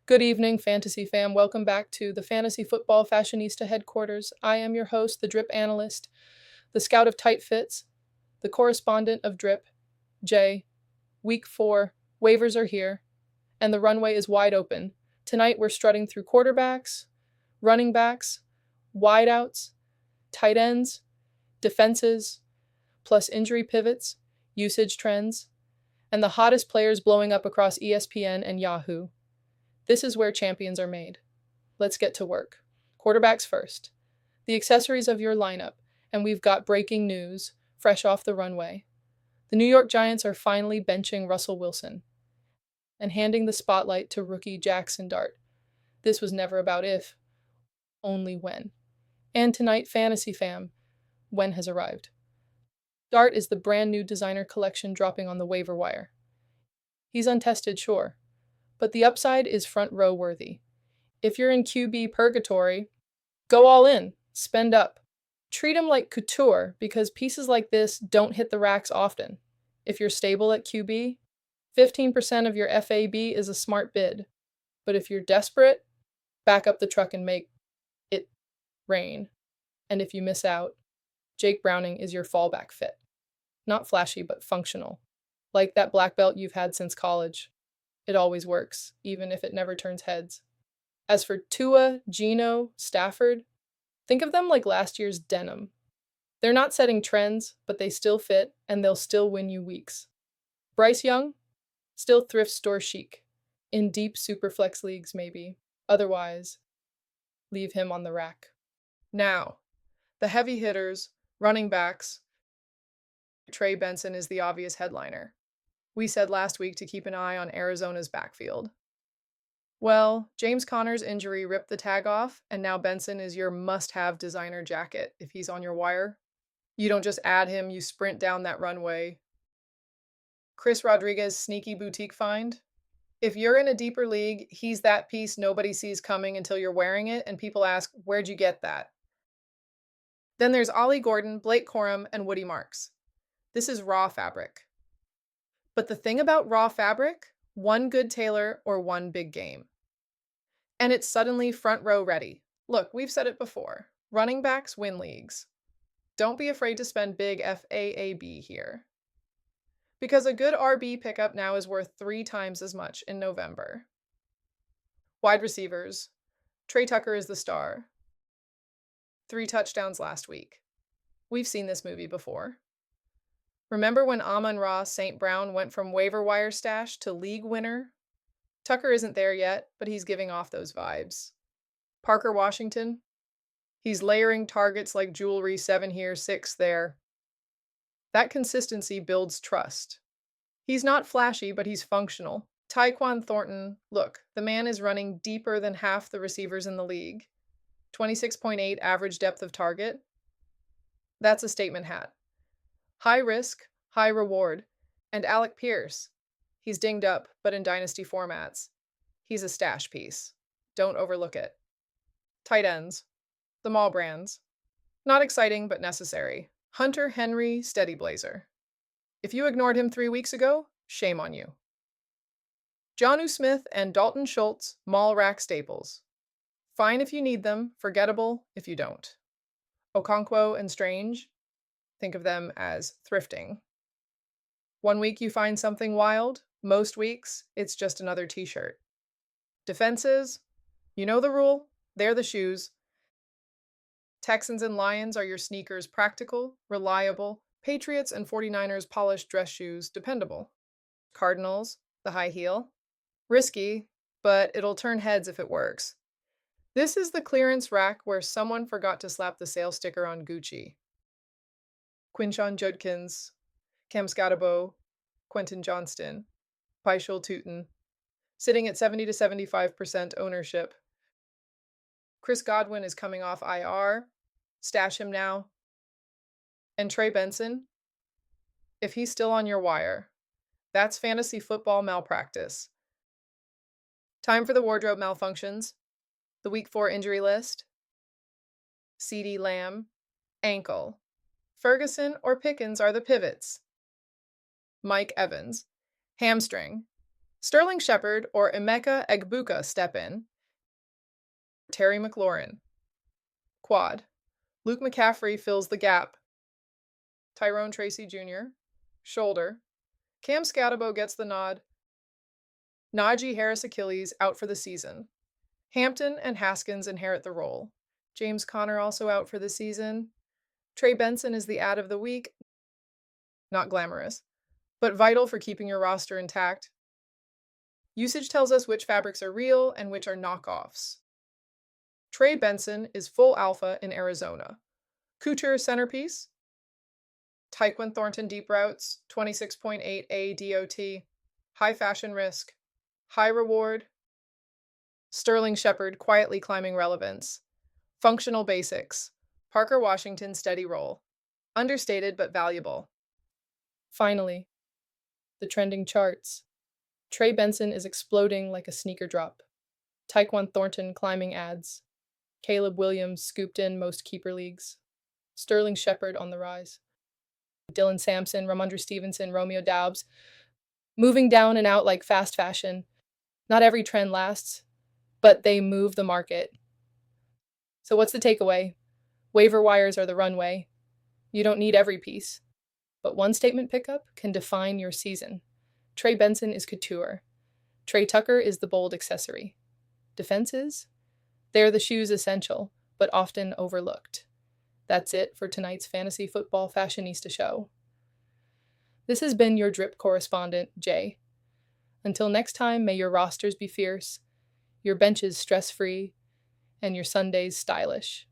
Good evening, Fantasy fam. Welcome back to the Fantasy Football Fashionista headquarters. I am your host, the Drip Analyst, the Scout of Tight Fits, the Correspondent of Drip, Jay. Week 4, waivers are here, and the runway is wide open. Tonight we're strutting through quarterbacks, running backs, wideouts, tight ends, defenses, plus injury pivots, usage trends, and the hottest players blowing up across ESPN and Yahoo. This is where champions are made. Let's get to work. Quarterbacks first. The accessories of your lineup, and we've got breaking news, fresh off the runway. The New York Giants are finally benching Russell Wilson and handing the spotlight to rookie Jaxson Dart. This was never about if, only when. And tonight, Fantasy Fam, when has arrived. Dart is the brand new designer collection dropping on the waiver wire. He's untested, sure, but the upside is front row worthy. If you're in QB purgatory, go all in, spend up. Treat him like couture because pieces like this don't hit the racks often. If you're stable at QB, 15% of your FAB is a smart bid. But if you're desperate, back up the truck and make it rain. And if you miss out, Jake Browning is your fallback fit. Not flashy, but functional. Like that black belt you've had since college. It always works, even if it never turns heads. As for Tua, Geno, Stafford, think of them like last year's denim. They're not setting trends, but they still fit, and they'll still win you weeks. Bryce Young, still thrift store chic. In deep superflex leagues, maybe. Otherwise, leave him on the rack. Now, the heavy hitters, running backs. Trey Benson is the obvious headliner. We said last week to keep an eye on Arizona's backfield. Well, James Conner's injury ripped the tag off, and now Benson is your must-have designer jacket if he's on your wire. You don't just add him, you sprint down that runway. Chris Rodriguez, sneaky boutique find. If you're in a deeper league, he's that piece nobody sees coming until you're wearing it, and people ask, where'd you get that? Then there's Ollie Gordon, Blake Corum, and Woody Marks. This is raw fabric. But the thing about raw fabric, one good tailor or one big game. And it's suddenly front row ready. Look, we've said it before. Running backs win leagues. Don't be afraid to spend big FAAB here. Because a good RB pickup now is worth 3 times as much in November. Wide receivers. Trey Tucker is the star. 3 touchdowns last week. We've seen this movie before. Remember when Amon-Ra St. Brown went from waiver wire stash to league winner? Tucker isn't there yet, but he's giving off those vibes. Parker Washington? He's layering targets like jewelry, 7 here, 6 there. That consistency builds trust. He's not flashy, but he's functional. Tyquan Thornton, look, the man is running deeper than half the receivers in the league. 26.8 average depth of target. That's a statement hat. High risk, high reward. And Alec Pierce. He's dinged up, but in dynasty formats. He's a stash piece. Don't overlook it. Tight ends. The mall brands. Not exciting, but necessary. Hunter Henry Steady Blazer. If you ignored him 3 weeks ago, shame on you. Jonnu Smith and Dalton Schultz, mall rack staples. Fine if you need them, forgettable if you don't. Okonkwo and Strange. Think of them as thrifting. 1 week you find something wild, most weeks it's just another t-shirt. Defenses, you know the rule, they're the shoes. Texans and Lions are your sneakers, practical, reliable. Patriots and 49ers polished dress shoes, dependable. Cardinals, the high heel. Risky, but it'll turn heads if it works. This is the clearance rack where someone forgot to slap the sale sticker on Gucci. Quinshon Judkins, Cam Scatabo, Quentin Johnston, Paishul Tootin, sitting at 70 to 75% ownership. Chris Godwin is coming off IR. Stash him now. And Trey Benson, if he's still on your wire, that's fantasy football malpractice. Time for the wardrobe malfunctions. The week 4 injury list. CeeDee Lamb, ankle. Ferguson or Pickens are the pivots. Mike Evans, hamstring. Sterling Shepard or Emeka Egbuka step in. Terry McLaurin. Quad. Luke McCaffrey fills the gap. Tyrone Tracy Jr. Shoulder. Cam Scatabo gets the nod. Najee Harris Achilles out for the season. Hampton and Haskins inherit the role. James Conner also out for the season. Trey Benson is the ad of the week. Not glamorous, but vital for keeping your roster intact. Usage tells us which fabrics are real and which are knockoffs. Trey Benson is full alpha in Arizona. Couture centerpiece. Tyquan Thornton deep routes, 26.8 ADOT. High fashion risk. High reward. Sterling Shepard quietly climbing relevance. Functional basics. Parker Washington steady role. Understated but valuable. Finally, the trending charts. Trey Benson is exploding like a sneaker drop. Tyquan Thornton climbing ads. Caleb Williams scooped in most keeper leagues. Sterling Shepard on the rise. Dylan Sampson, Ramondre Stevenson, Romeo Doubs. Moving down and out like fast fashion. Not every trend lasts, but they move the market. So what's the takeaway? Waiver wires are the runway. You don't need every piece, but one statement pickup can define your season. Trey Benson is couture. Trey Tucker is the bold accessory. Defenses? They're the shoes essential, but often overlooked. That's it for tonight's Fantasy Football Fashionista show. This has been your Drip correspondent, Jay. Until next time, may your rosters be fierce, your benches stress-free, and your Sundays stylish.